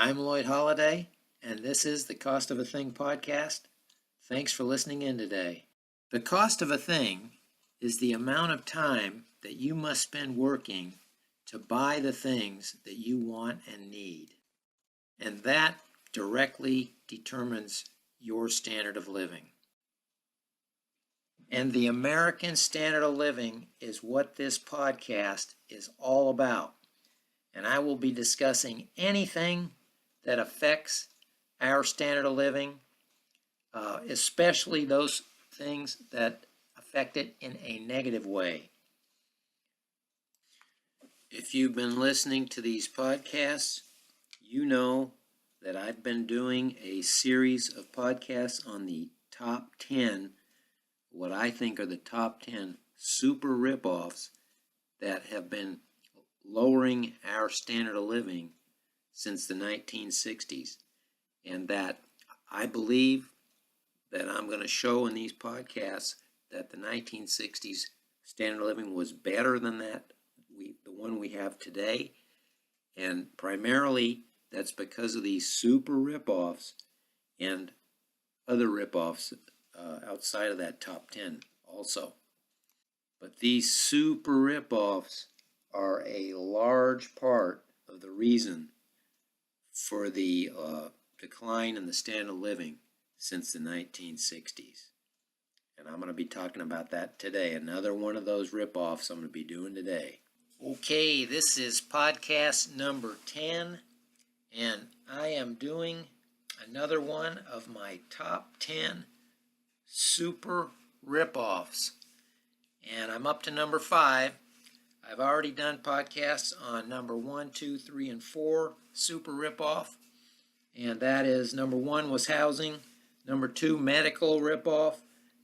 I'm Lloyd Holliday, and this is the Cost of a Thing podcast. Thanks for listening in today. The cost of a thing is the amount of time that you must spend working to buy the things that you want and need. And that directly determines your standard of living. And the American standard of living is what this podcast is all about. And I will be discussing anything that affects our standard of living, especially those things that affect it in a negative way. If you've been listening to these podcasts, you know that I've been doing a series of podcasts on the top 10, what I think are the top 10 super ripoffs that have been lowering our standard of living since the 1960s, and that I believe that I'm going to show in these podcasts that the 1960s standard of living was better than the one we have today, and primarily that's because of these super ripoffs and other ripoffs outside of that top 10 also. But these super ripoffs are a large part of the reason for the decline in the standard of living since the 1960s. And I'm going to be talking about that today. Another one of those ripoffs I'm going to be doing today. Okay, this is podcast number 10, and I am doing another one of my top 10 super ripoffs. And I'm up to number 5. I've already done podcasts on number 1, 2, 3, and 4 super ripoff. And that is number 1 was housing, number 2 medical ripoff,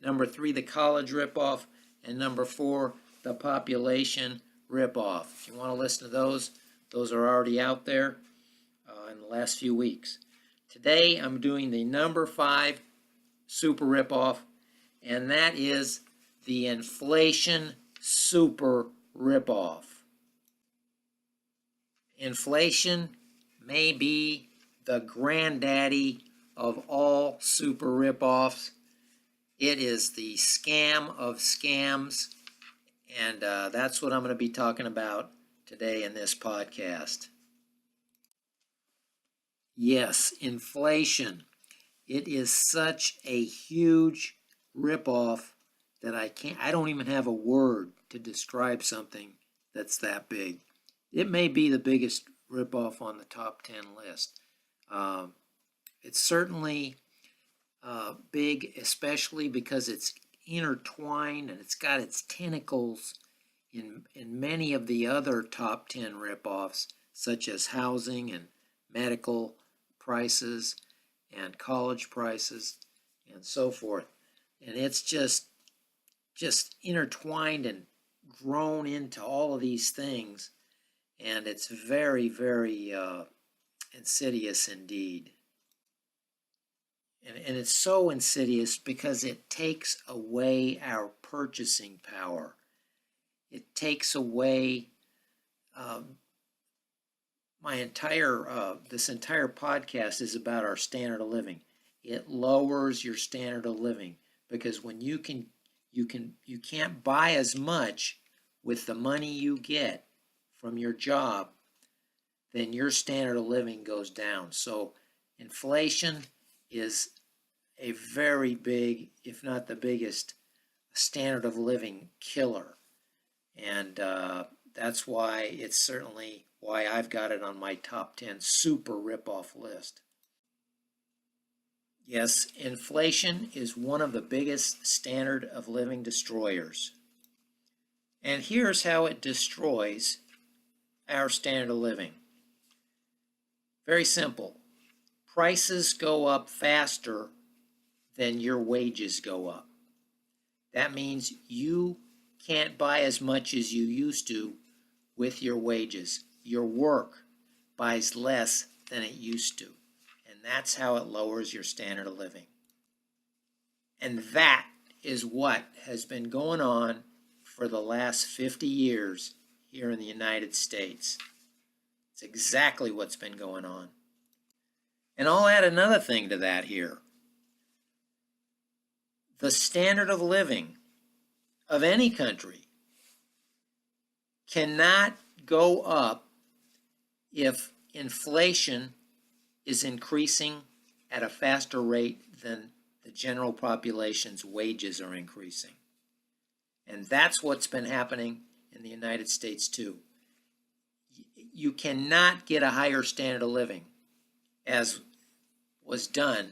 number 3 the college ripoff, and number 4 the population ripoff. If you want to listen to those are already out there in the last few weeks. Today I'm doing the number 5 super ripoff, and that is the inflation super ripoff. Inflation may be the granddaddy of all super ripoffs. It is the scam of scams, and that's what I'm going to be talking about today in this podcast. Yes, inflation. It is such a huge ripoff that I don't even have a word to describe something that's that big. It may be the biggest ripoff on the top 10 list. It's certainly big, especially because it's intertwined and it's got its tentacles in many of the other top 10 ripoffs, such as housing and medical prices and college prices and so forth. And it's just intertwined and grown into all of these things, and it's very, very insidious indeed. And it's so insidious because it takes away our purchasing power. It takes away this entire podcast is about our standard of living. It lowers your standard of living because when you can't buy as much with the money you get from your job, then your standard of living goes down. So inflation is a very big, if not the biggest, standard of living killer. And that's why it's certainly why I've got it on my top 10 super ripoff list. Yes, inflation is one of the biggest standard of living destroyers. And here's how it destroys our standard of living. Very simple. Prices go up faster than your wages go up. That means you can't buy as much as you used to with your wages. Your work buys less than it used to. And that's how it lowers your standard of living. And that is what has been going on for the last 50 years here in the United States. It's exactly what's been going on. And I'll add another thing to that here. The standard of living of any country cannot go up if inflation is increasing at a faster rate than the general population's wages are increasing. And that's what's been happening in the United States too. You cannot get a higher standard of living, as was done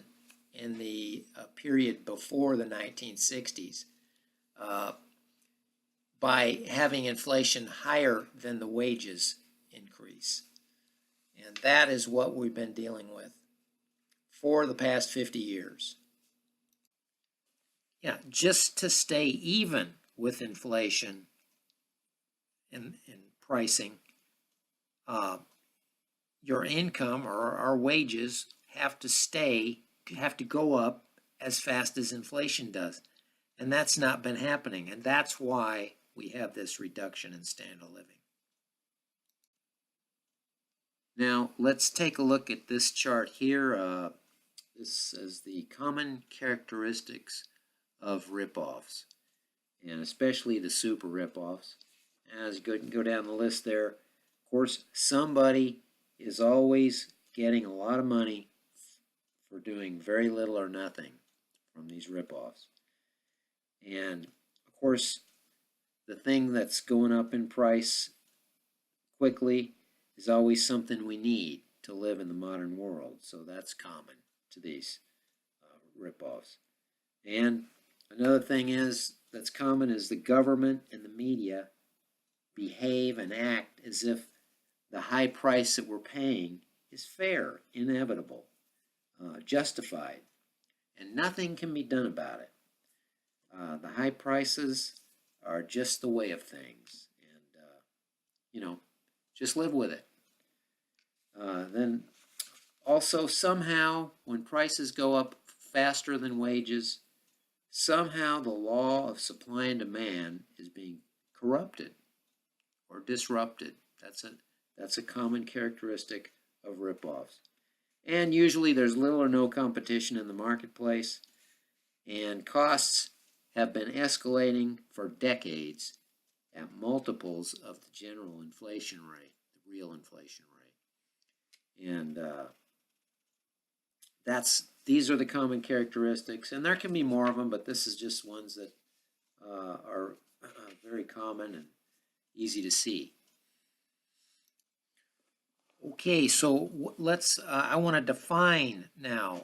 in the period before the 1960s, by having inflation higher than the wages increase. And that is what we've been dealing with for the past 50 years. Yeah, just to stay even with inflation and pricing, your income or our wages have to go up as fast as inflation does. And that's not been happening. And that's why we have this reduction in standard of living. Now, let's take a look at this chart here. This is the common characteristics of ripoffs, and especially the super ripoffs. As you go down the list there, of course, somebody is always getting a lot of money for doing very little or nothing from these ripoffs. And of course, the thing that's going up in price quickly is always something we need to live in the modern world. So that's common to these ripoffs. And another thing that's common is the government and the media behave and act as if the high price that we're paying is fair, inevitable, justified, and nothing can be done about it. The high prices are just the way of things, and just live with it. Then also somehow when prices go up faster than wages, somehow the law of supply and demand is being corrupted or disrupted. That's a common characteristic of ripoffs. And usually there's little or no competition in the marketplace, and costs have been escalating for decades at multiples of the general inflation rate, the real inflation rate. And these are the common characteristics, and there can be more of them, but this is just ones that are very common and easy to see. Okay, so let's. I want to define now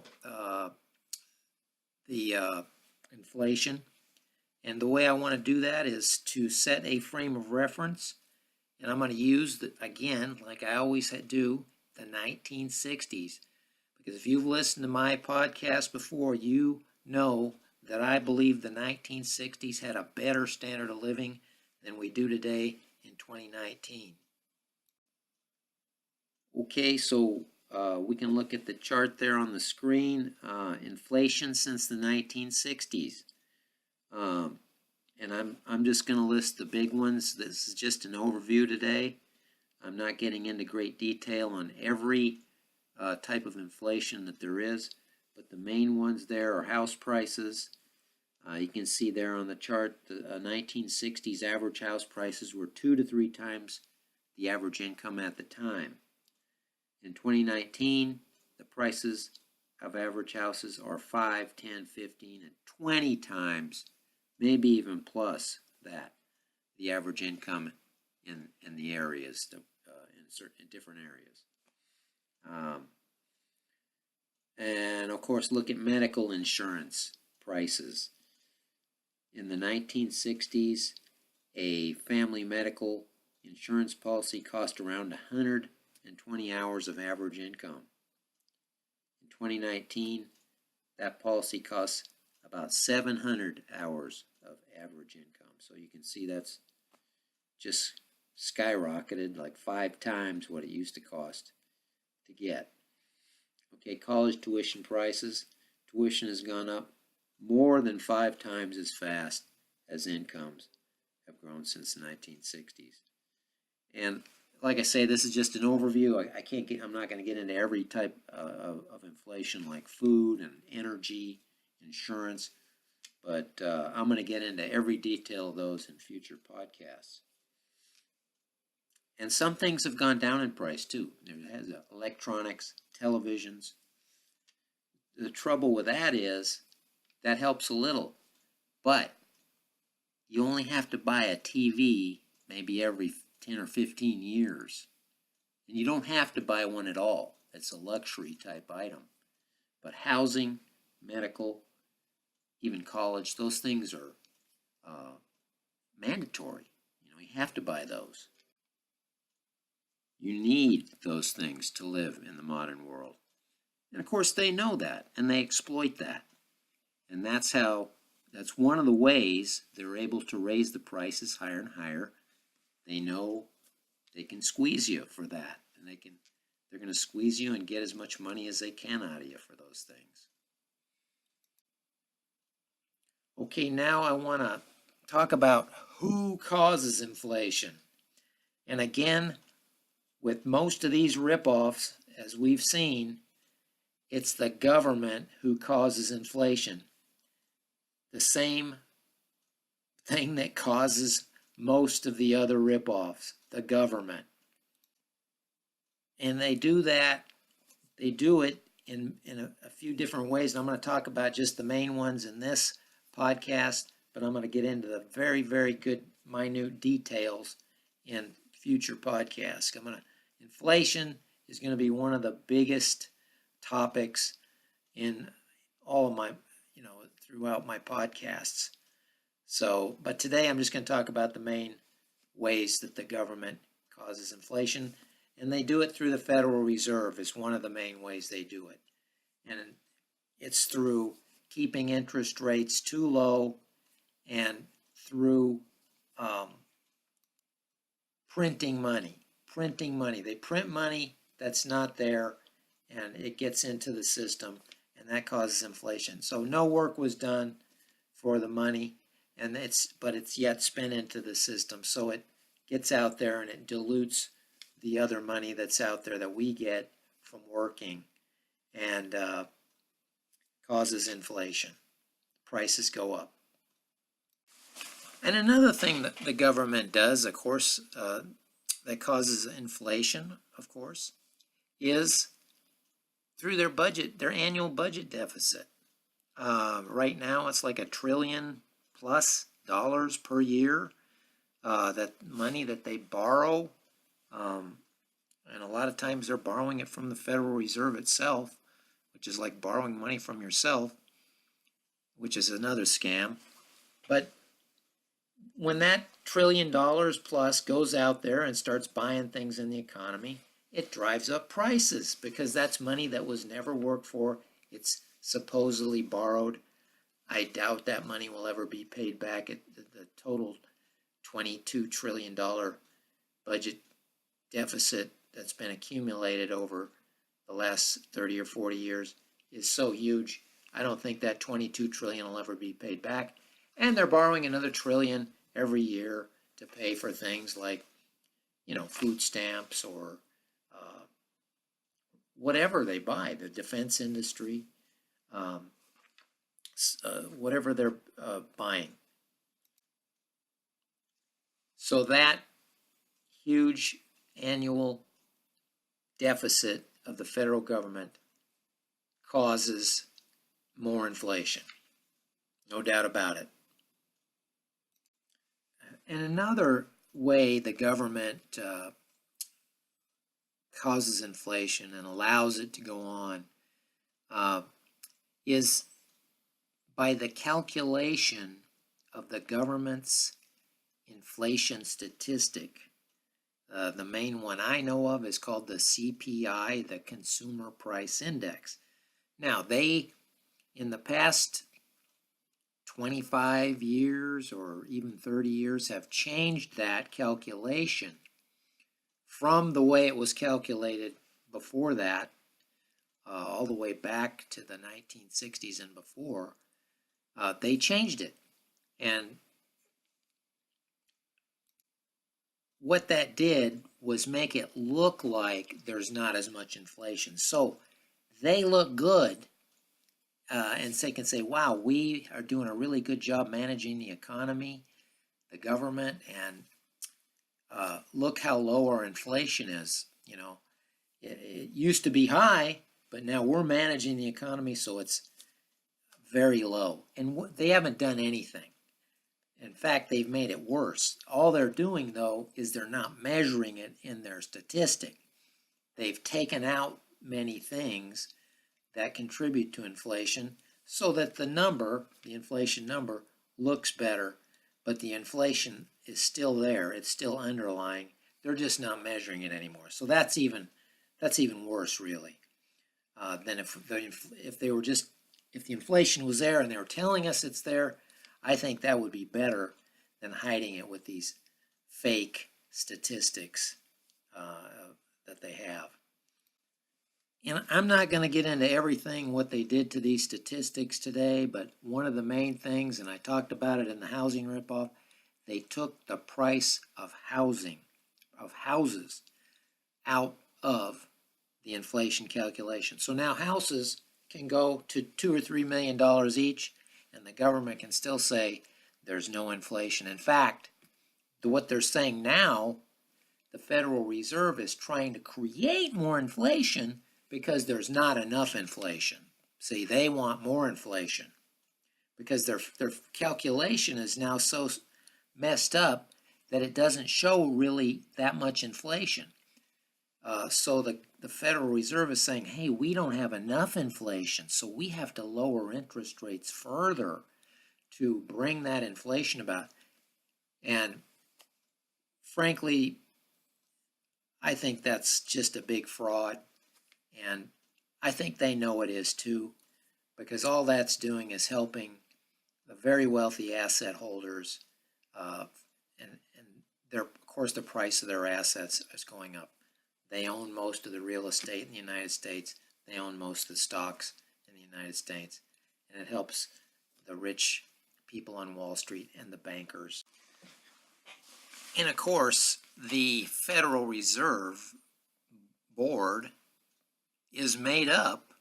the inflation, and the way I want to do that is to set a frame of reference, and I'm going to use again, like I always do, the 1960s, because if you've listened to my podcast before, you know that I believe the 1960s had a better standard of living than we do today in 2019. Okay, so we can look at the chart there on the screen. Inflation since the 1960s. And I'm just going to list the big ones. This is just an overview today. I'm not getting into great detail on every type of inflation that there is, but the main ones there are house prices. You can see there on the chart the 1960s average house prices were 2 to 3 times the average income at the time. In 2019, the prices of average houses are 5, 10, 15, and 20 times, maybe even plus that, the average income in the areas, in different areas. And of course, look at medical insurance prices. In the 1960s, a family medical insurance policy cost around 120 hours of average income. In 2019, that policy costs about 700 hours of average income. So you can see that's just skyrocketed, like 5 times what it used to cost to get. Okay, college tuition prices. Tuition has gone up more than 5 times as fast as incomes have grown since the 1960s. And like I say, this is just an overview. I'm not going to get into every type of inflation like food and energy, insurance, but I'm going to get into every detail of those in future podcasts. And some things have gone down in price too. There has electronics, televisions. The trouble with that is that helps a little, but you only have to buy a TV maybe every 10 or 15 years. And you don't have to buy one at all. It's a luxury type item. But housing, medical, even college, those things are mandatory. You have to buy those. You need those things to live in the modern world. And of course they know that, and they exploit that. And that's one of the ways they're able to raise the prices higher and higher. They know they can squeeze you for that, and they're going to squeeze you and get as much money as they can out of you for those things. Okay, now I want to talk about who causes inflation. And again, with most of these ripoffs, as we've seen, it's the government who causes inflation. The same thing that causes most of the other ripoffs, the government. And they do that, they do it in a few different ways. And I'm going to talk about just the main ones in this podcast, but I'm going to get into the very, very good, minute details in future podcasts. Inflation is going to be one of the biggest topics in all of my, throughout my podcasts. But today I'm just going to talk about the main ways that the government causes inflation, and they do it through the Federal Reserve is one of the main ways they do it. And it's through keeping interest rates too low and through printing money. They print money that's not there, and it gets into the system, and that causes inflation. So no work was done for the money, but it's yet spent into the system. So it gets out there and it dilutes the other money that's out there that we get from working, and causes inflation. Prices go up. And another thing that the government does, of course, that causes inflation, of course, is through their budget, their annual budget deficit. Right now, it's like $1 trillion+ per year. That money that they borrow, and a lot of times they're borrowing it from the Federal Reserve itself, which is like borrowing money from yourself, which is another scam. But when that $1 trillion+ goes out there and starts buying things in the economy, it drives up prices because that's money that was never worked for. It's supposedly borrowed. I doubt that money will ever be paid back. The total $22 trillion budget deficit that's been accumulated over the last 30 or 40 years is so huge. I don't think that $22 trillion will ever be paid back. And they're borrowing another $1 trillion every year to pay for things like, food stamps or whatever they buy, the defense industry, whatever they're buying. So that huge annual deficit of the federal government causes more inflation. No doubt about it. And another way the government causes inflation and allows it to go on is by the calculation of the government's inflation statistic. The main one I know of is called the CPI, the Consumer Price Index. Now, they, in the past 25 years or even 30 years, have changed that calculation from the way it was calculated before that, all the way back to the 1960s and before. They changed it. And what that did was make it look like there's not as much inflation. So they look good, and they can say, wow, we are doing a really good job managing the economy, the government, and look how low our inflation is. It used to be high, but now we're managing the economy, so it's very low. And they haven't done anything. In fact, they've made it worse. All they're doing, though, is they're not measuring it in their statistic. They've taken out many things that contribute to inflation so that the inflation number, looks better, but the inflation is still there. It's still underlying. They're just not measuring it anymore. So that's even worse, really, than if the inflation was there and they were telling us it's there. I think that would be better than hiding it with these fake statistics that they have. And I'm not going to get into everything what they did to these statistics today, but one of the main things, and I talked about it in the housing ripoff, they took the price of houses out of the inflation calculation. So now houses can go to $2 or $3 million each, and the government can still say there's no inflation. In fact, what they're saying now, the Federal Reserve is trying to create more inflation because there's not enough inflation. See, they want more inflation because their calculation is now so messed up that it doesn't show really that much inflation. So the Federal Reserve is saying, hey, we don't have enough inflation, so we have to lower interest rates further to bring that inflation about. And frankly, I think that's just a big fraud. And I think they know it is too, because all that's doing is helping the very wealthy asset holders, and of course the price of their assets is going up. They own most of the real estate in the United States. They own most of the stocks in the United States. And it helps the rich people on Wall Street and the bankers. And of course, the Federal Reserve Board is made up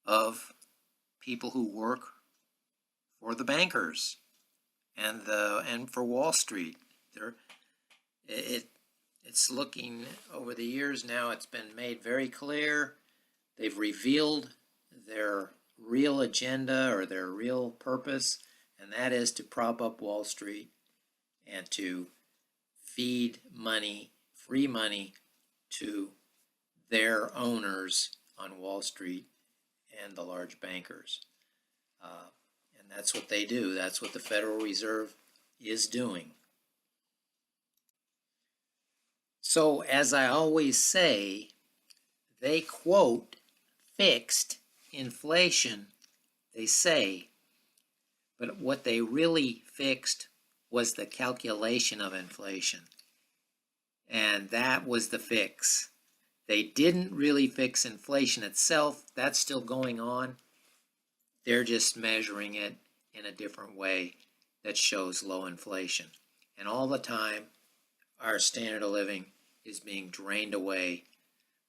of people who work for the bankers and for Wall Street. It's looking over the years now, it's been made very clear. They've revealed their real agenda or their real purpose, and that is to prop up Wall Street and to feed money, free money, to their owners on Wall Street and the large bankers. And that's what they do. That's what the Federal Reserve is doing. So, as I always say, they quote fixed inflation, they say, but what they really fixed was the calculation of inflation. And that was the fix. They didn't really fix inflation itself. That's still going on. They're just measuring it in a different way that shows low inflation. And all the time, our standard of living is being drained away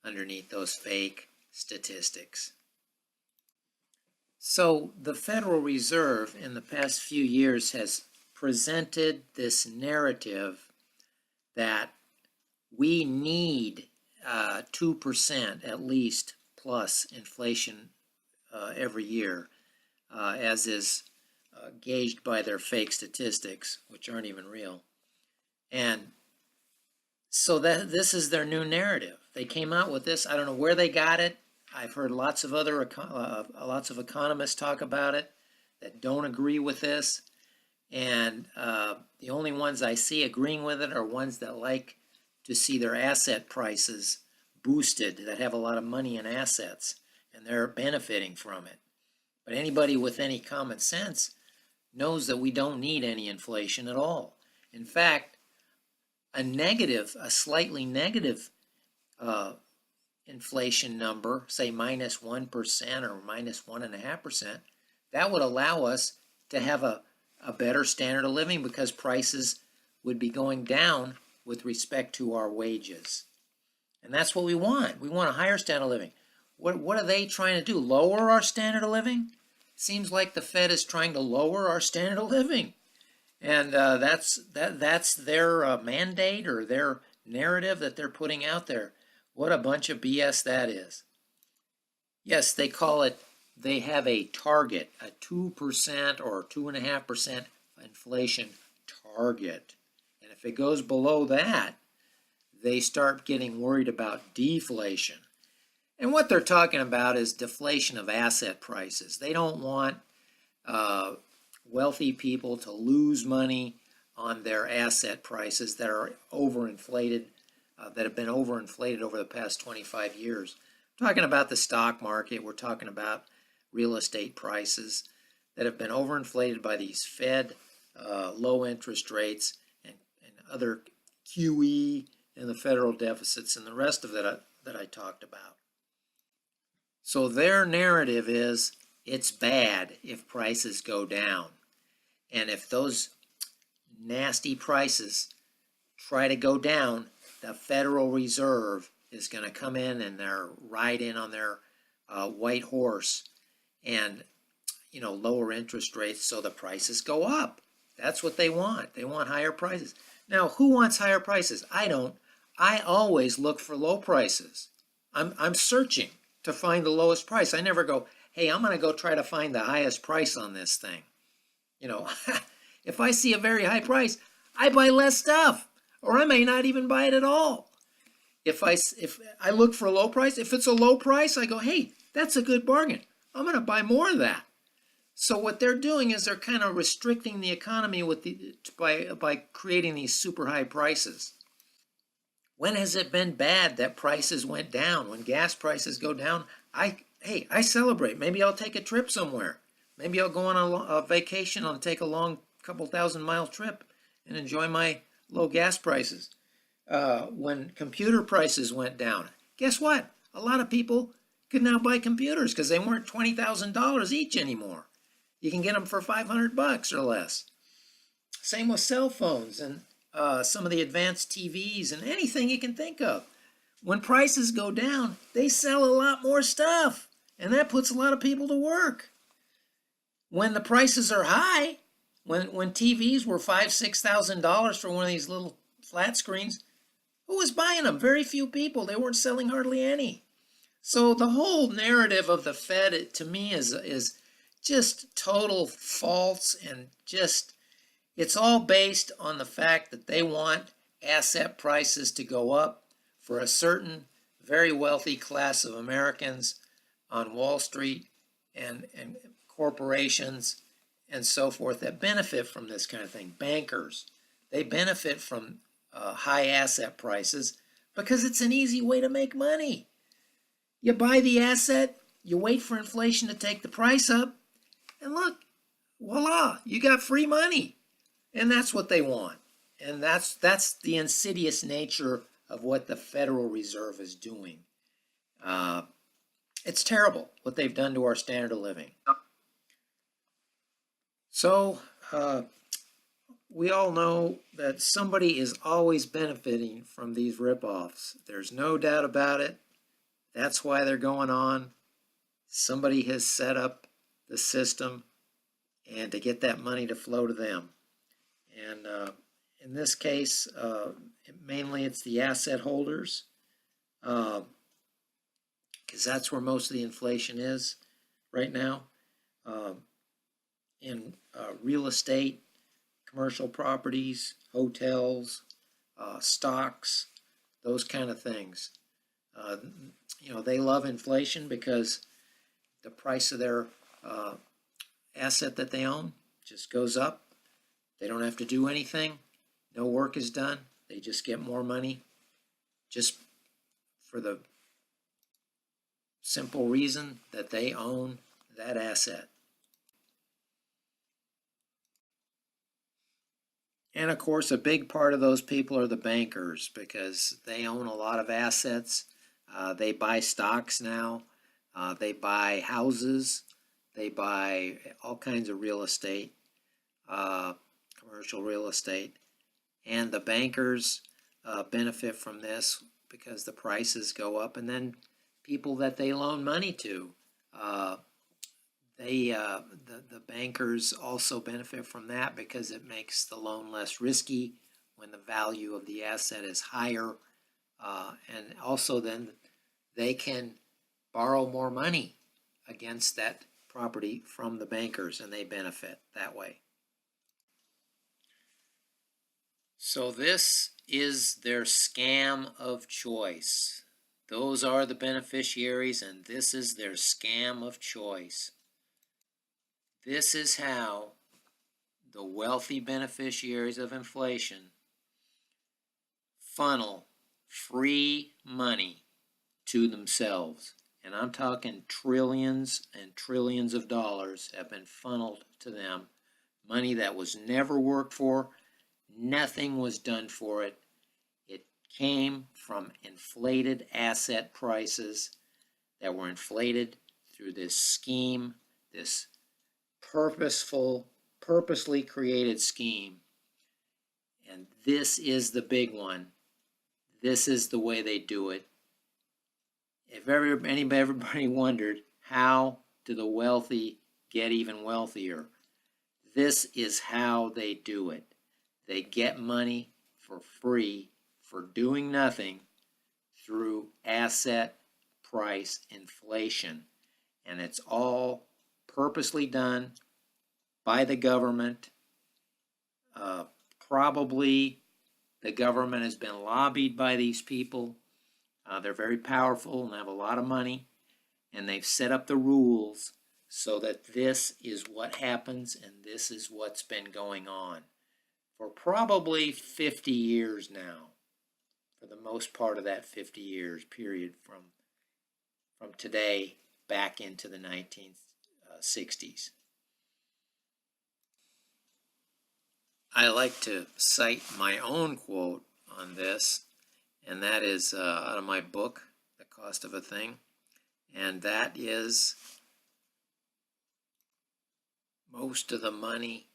underneath those fake statistics. So the Federal Reserve in the past few years has presented this narrative that we need 2% at least plus inflation every year, as is gauged by their fake statistics, which aren't even real. And so this is their new narrative. They came out with this. I don't know where they got it. I've heard lots of economists talk about it that don't agree with this. And the only ones I see agreeing with it are ones that like to see their asset prices boosted, that have a lot of money in assets, and they're benefiting from it. But anybody with any common sense knows that we don't need any inflation at all. In fact, a slightly negative inflation number, say minus 1% or minus 1.5%, that would allow us to have a better standard of living because prices would be going down with respect to our wages. And that's what we want. We want a higher standard of living. What are they trying to do? Lower our standard of living? Seems like the Fed is trying to lower our standard of living. And that's their mandate or their narrative that they're putting out there. What a bunch of BS that is. Yes, they have a target, a 2% or 2.5% inflation target. And if it goes below that, they start getting worried about deflation. And what they're talking about is deflation of asset prices. They don't want wealthy people to lose money on their asset prices that are overinflated, that have been overinflated over the past 25 years. We're talking about the stock market. We're talking about real estate prices that have been overinflated by these Fed low interest rates and other QE and the federal deficits and the rest of that I talked about. So their narrative is it's bad if prices go down. And if those nasty prices try to go down, the Federal Reserve is going to come in and they're ride in on their white horse and, lower interest rates so the prices go up. That's what they want. They want higher prices. Now, who wants higher prices? I don't. I always look for low prices. I'm searching to find the lowest price. I never go, hey, I'm going to go try to find the highest price on this thing. If I see a very high price, I buy less stuff, or I may not even buy it at all. If I look for a low price, if it's a low price, I go, hey, that's a good bargain. I'm going to buy more of that. So what they're doing is they're kind of restricting the economy by creating these super high prices. When has it been bad that prices went down? When gas prices go down, I celebrate. Maybe I'll take a trip somewhere. Maybe I'll go on a vacation. I'll take a long couple 1,000-mile trip and enjoy my low gas prices. When computer prices went down, guess what? A lot of people could now buy computers because they weren't $20,000 each anymore. You can get them for $500 or less. Same with cell phones and some of the advanced TVs and anything you can think of. When prices go down, they sell a lot more stuff, and that puts a lot of people to work. When the prices are high, when TVs were $5,000-$6,000 for one of these little flat screens, who was buying them? Very few people. They weren't selling hardly any. So the whole narrative of the Fed, to me, is just total false, and it's all based on the fact that they want asset prices to go up for a certain very wealthy class of Americans on Wall Street and corporations and so forth that benefit from this kind of thing. Bankers, they benefit from high asset prices because it's an easy way to make money. You buy the asset, you wait for inflation to take the price up, and look, voila, you got free money. And that's what they want. And that's the insidious nature of what the Federal Reserve is doing. It's terrible what they've done to our standard of living. So we all know that somebody is always benefiting from these ripoffs. There's no doubt about it. That's why they're going on. Somebody has set up the system and to get that money to flow to them. And in this case, mainly it's the asset holders, because that's where most of the inflation is right now. In real estate, commercial properties, hotels, stocks, those kind of things. They love inflation because the price of their asset that they own just goes up. They don't have to do anything. No work is done. They just get more money just for the simple reason that they own that asset. And of course, a big part of those people are the bankers because they own a lot of assets. They buy stocks now. They buy houses. They buy all kinds of real estate, commercial real estate. And the bankers benefit from this because the prices go up, and then people that they loan money to, the bankers also benefit from that because it makes the loan less risky when the value of the asset is higher, and also then they can borrow more money against that property from the bankers, and they benefit that way. So this is their scam of choice. Those are the beneficiaries, and this is their scam of choice. This is how the wealthy beneficiaries of inflation funnel free money to themselves. And I'm talking trillions and trillions of dollars have been funneled to them. Money that was never worked for, nothing was done for it. It came from inflated asset prices that were inflated through this scheme, this purposely created scheme. And this is the big one. This is the way they do it. If everybody wondered, how do the wealthy get even wealthier? This is how they do it. They get money for free for doing nothing through asset price inflation. And it's all purposely done by the government. Probably the government has been lobbied by these people. They're very powerful and have a lot of money, and they've set up the rules so that this is what happens, and this is what's been going on for probably 50 years now, for the most part of that 50 years period from today back into the 1960s. I like to cite my own quote on this, and that is out of my book, The Cost of a Thing, and that is, most of the money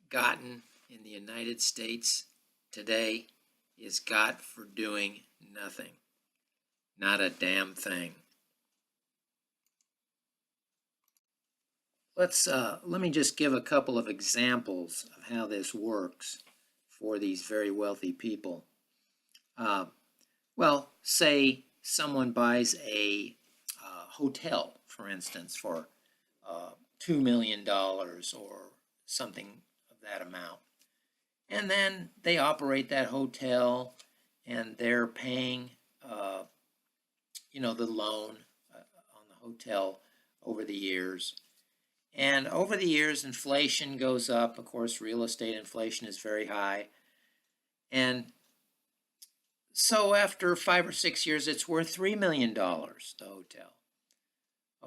gotten in the United States today is got for doing nothing, not a damn thing. Let me just give a couple of examples of how this works for these very wealthy people. Well, say someone buys a hotel, for instance, for $2 million or something of that amount. And then they operate that hotel, and they're paying, the loan on the hotel over the years. And over the years, inflation goes up. Of course, real estate inflation is very high. And so after 5 or 6 years, it's worth $3 million, the hotel.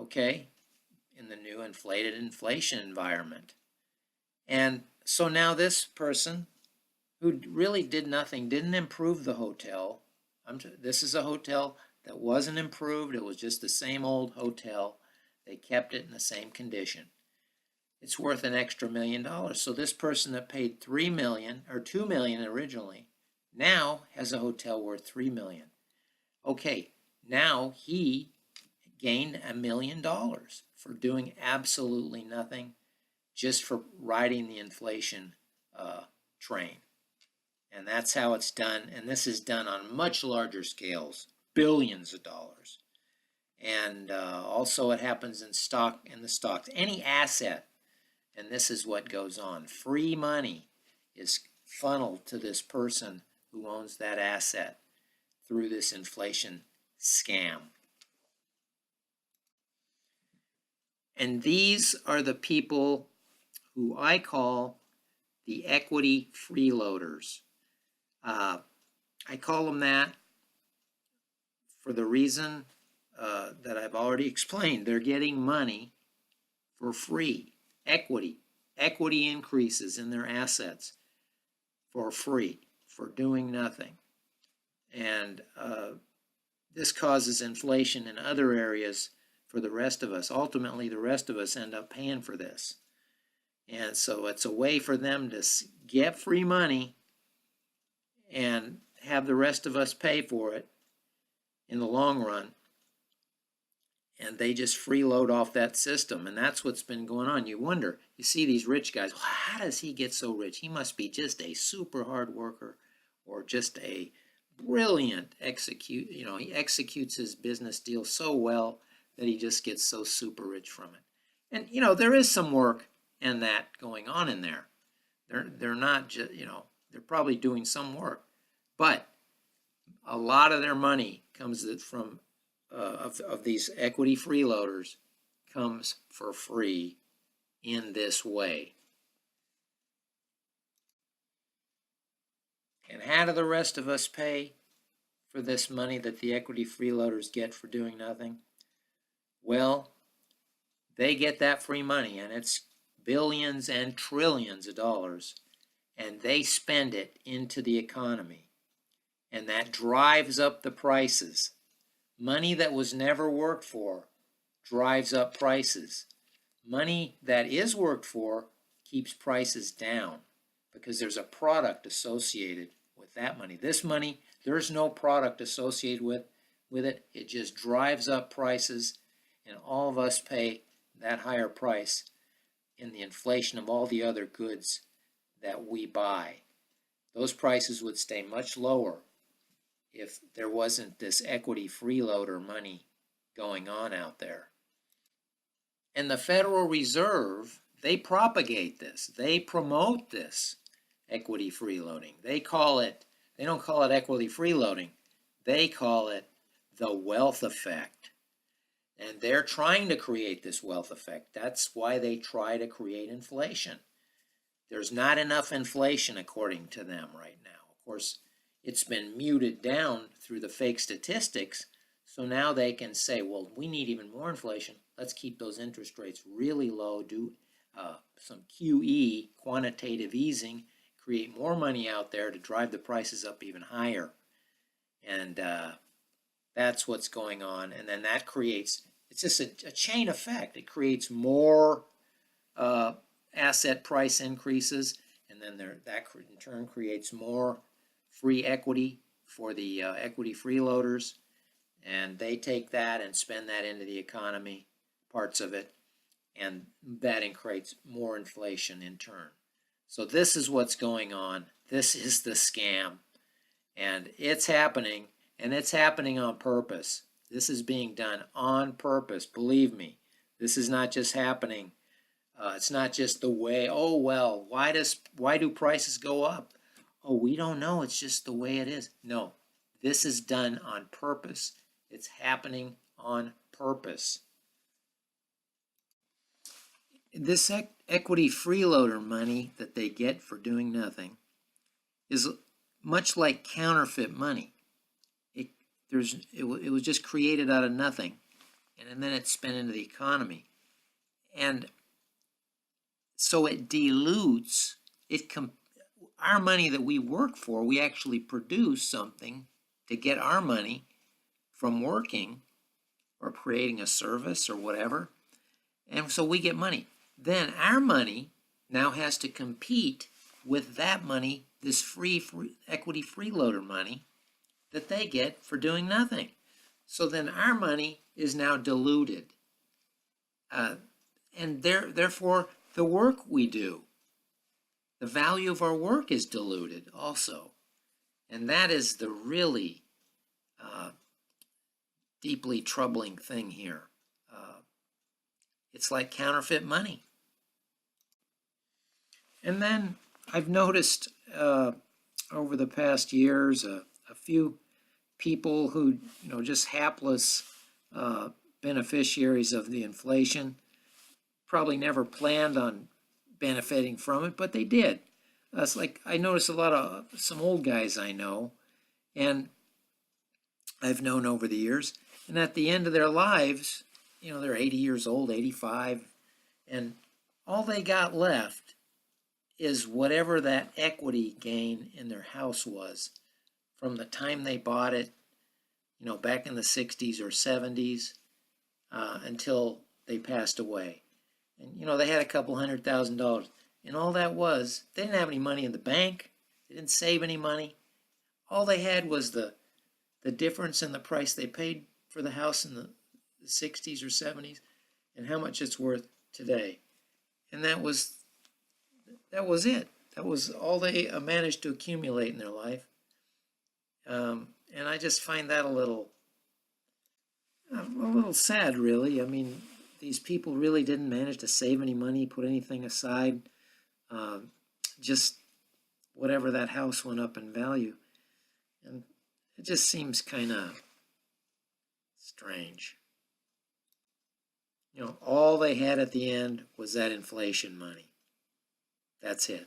Okay, in the new inflated inflation environment. And so now this person who really did nothing, didn't improve the hotel. This is a hotel that wasn't improved. It was just the same old hotel. They kept it in the same condition. It's worth an extra $1 million. So this person that paid $3 million or $2 million originally now has a hotel worth $3 million. Okay, now he gained $1 million for doing absolutely nothing, just for riding the inflation train. And that's how it's done. And this is done on much larger scales, billions of dollars. And also it happens in the stocks, any asset. And this is what goes on. Free money is funneled to this person who owns that asset through this inflation scam. And these are the people who I call the equity freeloaders. I call them that for the reason that I've already explained. They're getting money for free. Equity increases in their assets for free, for doing nothing. And this causes inflation in other areas for the rest of us. Ultimately, the rest of us end up paying for this. And so it's a way for them to get free money and have the rest of us pay for it in the long run. And they just freeload off that system. And that's what's been going on. You wonder, you see these rich guys, well, how does he get so rich? He must be just a super hard worker or just a brilliant he executes his business deal so well that he just gets so super rich from it. And, there is some work and that going on in there. They're not just, they're probably doing some work. But a lot of their money comes from of these equity freeloaders comes for free in this way. And how do the rest of us pay for this money that the equity freeloaders get for doing nothing? Well, they get that free money, and it's billions and trillions of dollars, and they spend it into the economy, and that drives up the prices. Money that was never worked for drives up prices. Money that is worked for keeps prices down because there's a product associated with that money. This money, there's no product associated with it. It just drives up prices, and all of us pay that higher price in the inflation of all the other goods that we buy. Those prices would stay much lower if there wasn't this equity freeloader money going on out there. And the Federal Reserve, they propagate this. They promote this equity freeloading. They don't call it equity freeloading. They call it the wealth effect. And they're trying to create this wealth effect. That's why they try to create inflation. There's not enough inflation according to them right now. Of course, it's been muted down through the fake statistics, so now they can say, well, we need even more inflation. Let's keep those interest rates really low, do some QE, quantitative easing, create more money out there to drive the prices up even higher. And that's what's going on. And then that creates, it's just a chain effect. It creates more asset price increases, and then that in turn creates more free equity for the equity freeloaders, and they take that and spend that into the economy, parts of it, and that creates more inflation in turn. So this is what's going on. This is the scam, and it's happening, and it's happening on purpose. This is being done on purpose. Believe me, this is not just happening. It's not just the way, oh, well, why do prices go up? Oh, we don't know. It's just the way it is. No, this is done on purpose. It's happening on purpose. This equity freeloader money that they get for doing nothing is much like counterfeit money. It was just created out of nothing, and then it's spent into the economy. And so it dilutes, our money that we work for, we actually produce something to get our money from working or creating a service or whatever. And so we get money. Then our money now has to compete with that money, this free equity freeloader money that they get for doing nothing. So then our money is now diluted. And therefore, the work we do, the value of our work is diluted also. And that is the really deeply troubling thing here. It's like counterfeit money. And then I've noticed over the past years a few people who, just hapless beneficiaries of the inflation, probably never planned on benefiting from it, but they did. It's like I noticed some old guys I know, and I've known over the years, and at the end of their lives, they're 80 years old, 85, and all they got left is whatever that equity gain in their house was from the time they bought it, back in the 60s or 70s, until they passed away. And, they had a couple $100,000. And all that was, they didn't have any money in the bank. They didn't save any money. all they had was the difference in the price they paid for the house in the 60s or 70s and how much it's worth today. And that was it. That was all they managed to accumulate in their life. And I just find that a little sad, really. I mean, these people really didn't manage to save any money, put anything aside. Just whatever that house went up in value. And it just seems kind of strange. All they had at the end was that inflation money. That's it.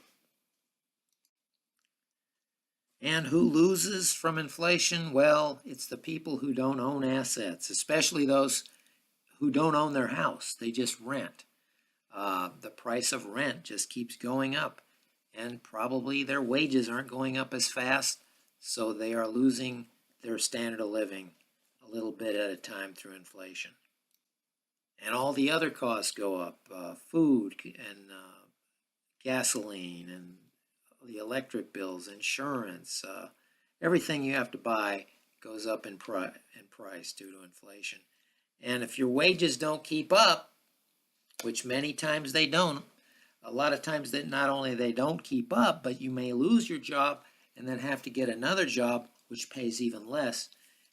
And who loses from inflation? Well, it's the people who don't own assets, especially those who don't own their house. They just rent. The price of rent just keeps going up, and probably their wages aren't going up as fast, so they are losing their standard of living a little bit at a time through inflation. And all the other costs go up, food and gasoline and the electric bills, insurance, everything you have to buy goes up in price due to inflation. And if your wages don't keep up, which many times they don't, a lot of times that not only they don't keep up, but you may lose your job and then have to get another job which pays even less,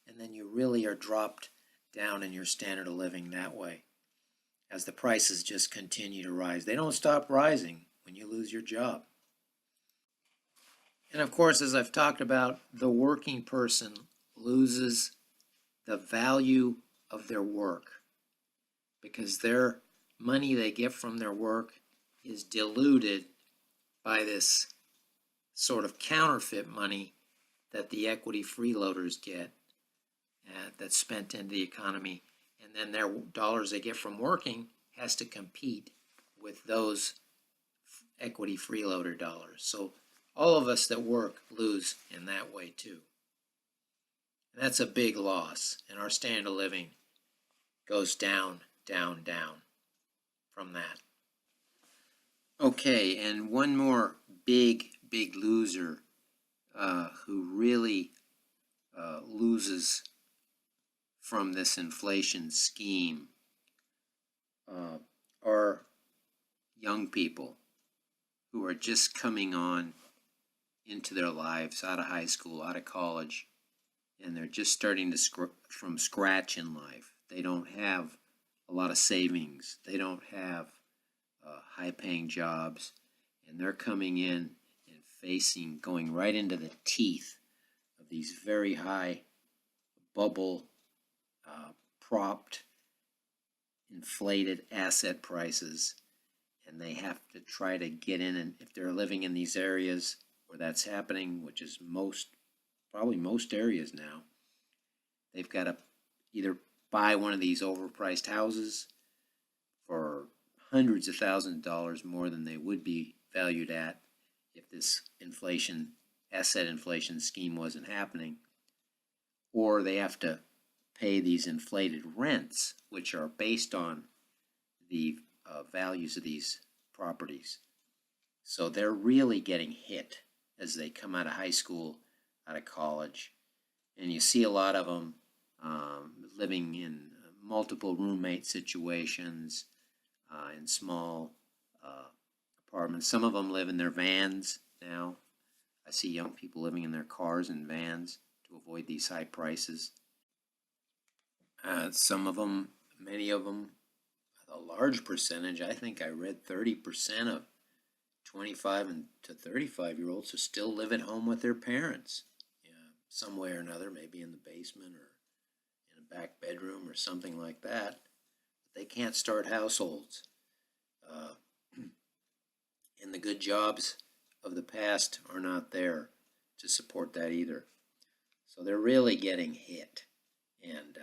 and then you really are dropped down in your standard of living that way as the prices just continue to rise. They don't stop rising when you lose your job. And of course, as I've talked about, the working person loses the value of their work because their money they get from their work is diluted by this sort of counterfeit money that the equity freeloaders get that's spent into the economy. And then their dollars they get from working has to compete with those equity freeloader dollars. So all of us that work lose in that way too. And that's a big loss. And our standard of living goes down, down, down from that. Okay, and one more big loser who really loses from this inflation scheme are young people who are just coming on into their lives out of high school, out of college, and they're just starting to from scratch in life. They don't have a lot of savings. They don't have high-paying jobs, and they're coming in and going right into the teeth of these very high bubble propped, inflated asset prices, and they have to try to get in. And if they're living in these areas where that's happening, which is probably most areas now, they've got to either buy one of these overpriced houses for hundreds of thousands of dollars more than they would be valued at if this asset inflation scheme wasn't happening, or they have to pay these inflated rents, which are based on the values of these properties. So they're really getting hit as they come out of high school, out of college. And you see a lot of them living in multiple roommate situations, in small apartments. Some of them live in their vans now. I see young people living in their cars and vans to avoid these high prices. Some of them, many of them, a large percentage, I think I read 30% of 25 and to 35-year-olds who still live at home with their parents, some way or another, maybe in the basement or in a back bedroom or something like that. But they can't start households. And the good jobs of the past are not there to support that either. So they're really getting hit. And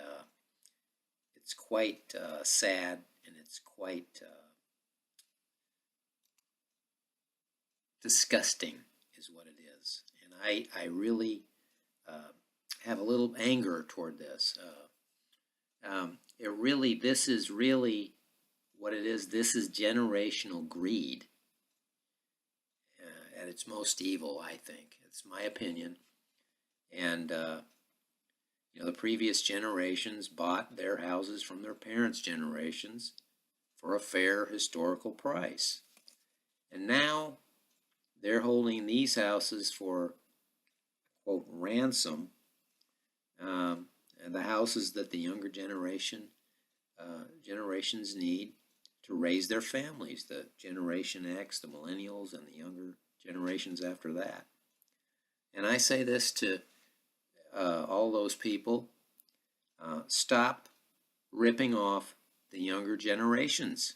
it's quite sad, and it's quite disgusting is what it is. And I really have a little anger toward this. This is really what it is. This is generational greed at its most evil, I think. It's my opinion. And, the previous generations bought their houses from their parents' generations for a fair historical price. And now they're holding these houses for, quote, ransom, and the houses that the younger generations need to raise their families, the Generation X, the millennials, and the younger generations after that. And I say this to all those people, stop ripping off the younger generations.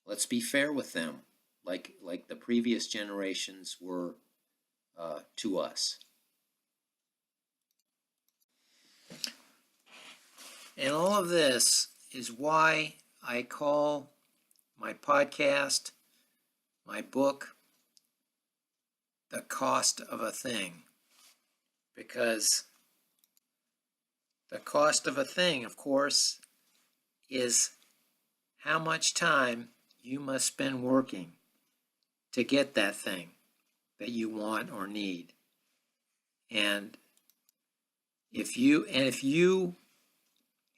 Let's be fair with them, like the previous generations were to us. And all of this is why I call my podcast, my book, The Cost of a Thing. Because the cost of a thing, of course, is how much time you must spend working to get that thing that you want or need. And if you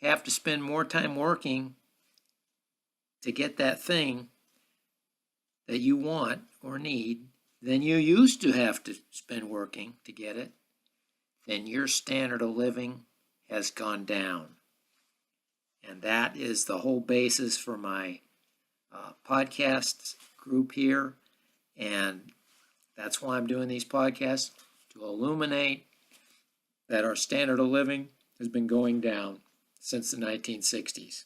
have to spend more time working to get that thing that you want or need than you used to have to spend working to get it, then your standard of living has gone down. And that is the whole basis for my podcast group here. And that's why I'm doing these podcasts, to illuminate that our standard of living has been going down since the 1960s.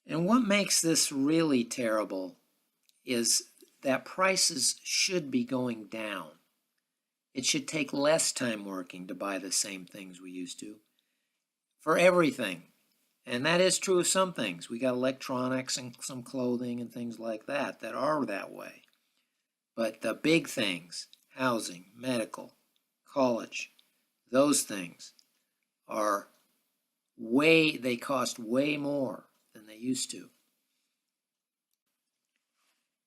And what makes this really terrible is that prices should be going down. It should take less time working to buy the same things we used to for everything. And that is true of some things. We got electronics and some clothing and things like that are that way. But the big things, housing, medical, college, those things they cost way more than they used to.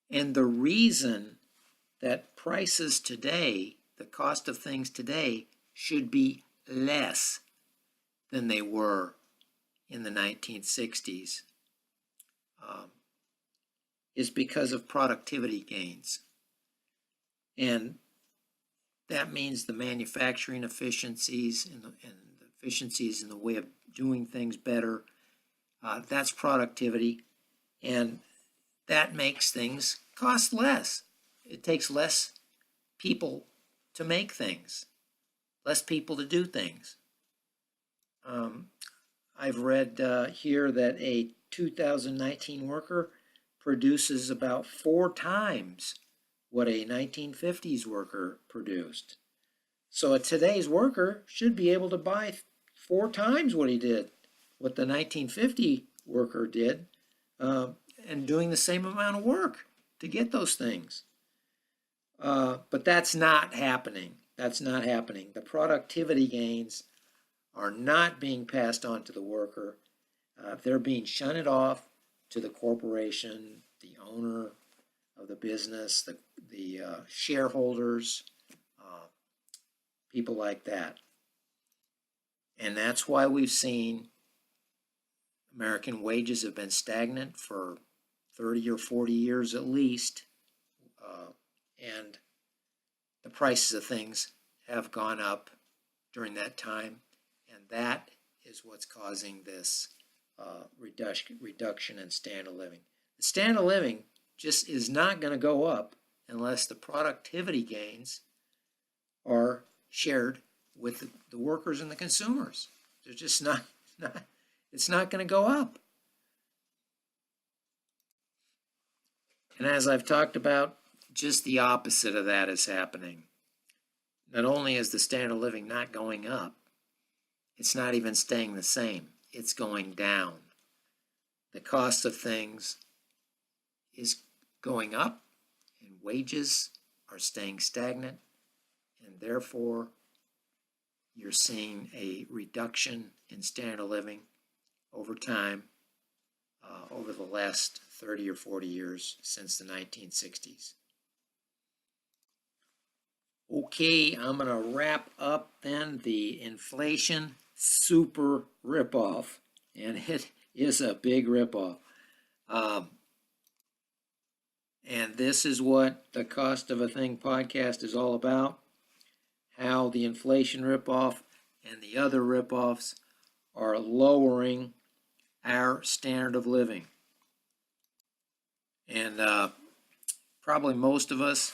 And the reason that prices today, the cost of things today, should be less than they were in the 1960s is because of productivity gains. And that means the manufacturing efficiencies and the efficiencies in the way of doing things better. That's productivity. And that makes things cost less. It takes less people to make things, less people to do things. I've read here that a 2019 worker produces about 4 times what a 1950s worker produced. So today's worker should be able to buy 4 times what the 1950 worker did, and doing the same amount of work to get those things. But that's not happening. That's not happening. The productivity gains are not being passed on to the worker. They're being shunted off to the corporation, the owner of the business, the shareholders, people like that. And that's why we've seen American wages have been stagnant for 30 or 40 years at least, and the prices of things have gone up during that time, and that is what's causing this reduction in standard of living. The standard of living just is not going to go up unless the productivity gains are shared with the workers and the consumers. They're just not it's not going to go up. And as I've talked about, just the opposite of that is happening. Not only is the standard of living not going up, it's not even staying the same. It's going down. The cost of things is going up, and wages are staying stagnant, and therefore you're seeing a reduction in standard of living over time, over the last 30 or 40 years since the 1960s. Okay, I'm going to wrap up then the inflation super ripoff, and it is a big ripoff. And this is what the Cost of a Thing podcast is all about, how the inflation ripoff and the other ripoffs are lowering our standard of living. And probably most of us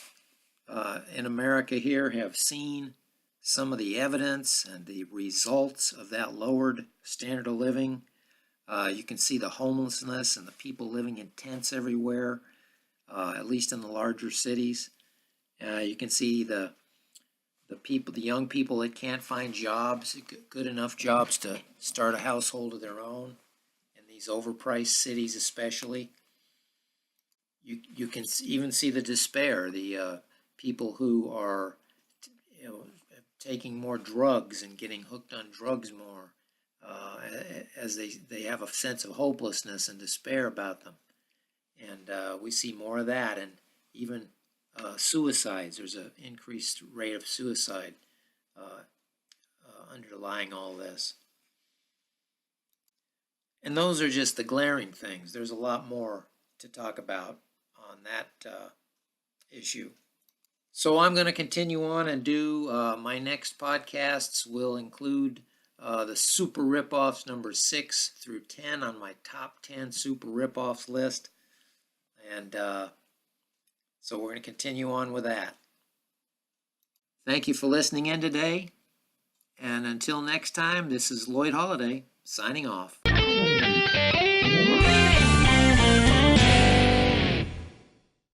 in America here have seen some of the evidence and the results of that lowered standard of living. You can see the homelessness and the people living in tents everywhere, at least in the larger cities. You can see the people, the young people that can't find jobs, good enough jobs to start a household of their own in these overpriced cities especially. You can even see the despair, the people who are taking more drugs and getting hooked on drugs more, as they have a sense of hopelessness and despair about them. And we see more of that, and even suicides. There's an increased rate of suicide underlying all this. And those are just the glaring things. There's a lot more to talk about on that issue. So I'm going to continue on and do my next podcasts will include the super ripoffs number 6 through 10 on my top 10 super ripoffs list. And so we're going to continue on with that. Thank you for listening in today. And until next time, this is Lloyd Holiday signing off.